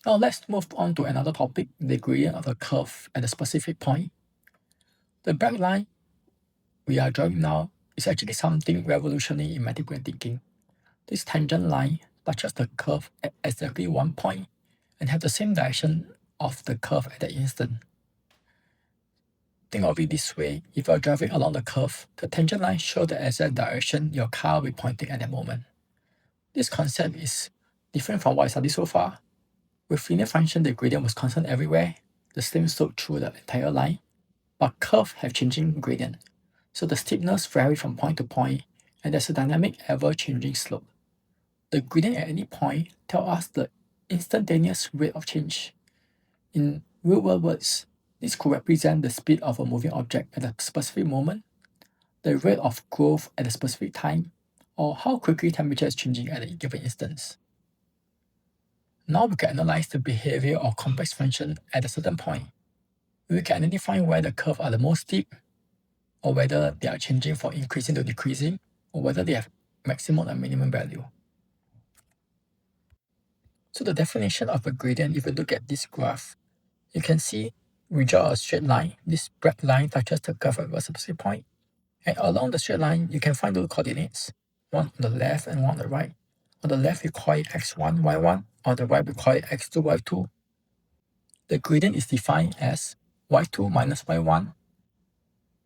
Now let's move on to another topic, the gradient of a curve at a specific point. The black line we are drawing now is actually something revolutionary in mathematical thinking. This tangent line touches the curve at exactly one point and have the same direction of the curve at that instant. Think of it this way, if you are driving along the curve, the tangent line shows the exact direction your car will be pointing at that moment. This concept is different from what I studied so far. With linear function, the gradient was constant everywhere, the same slope through the entire line, but curves have changing gradient, so the steepness vary from point to point, and there's a dynamic ever-changing slope. The gradient at any point tells us the instantaneous rate of change. In real-world words, this could represent the speed of a moving object at a specific moment, the rate of growth at a specific time, or how quickly temperature is changing at a given instance. Now we can analyze the behavior of complex function at a certain point. We can identify where the curves are the most steep, or whether they are changing from increasing to decreasing, or whether they have maximum and minimum value. So the definition of a gradient, if you look at this graph, you can see we draw a straight line. This black line touches the curve at a specific point. And along the straight line, you can find the coordinates, one on the left and one on the right. On the left, we call it x1, y1. On the right, we call it x2, y2. The gradient is defined as y2 minus y1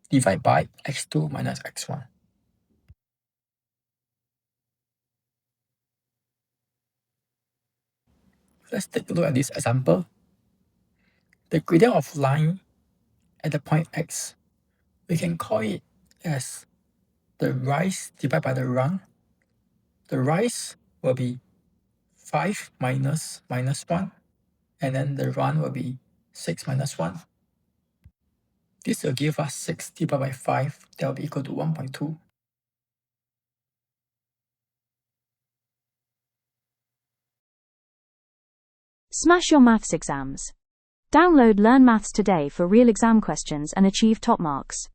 divided by x2 minus x1. Let's take a look at this example. The gradient of line at the point x, we can call it as the rise divided by the run. The rise will be 5 minus 1, and then the run will be 6 minus 1. This will give us 6 divided by 5, that will be equal to 1.2. Smash your maths exams. Download Learn Maths Today for real exam questions and achieve top marks.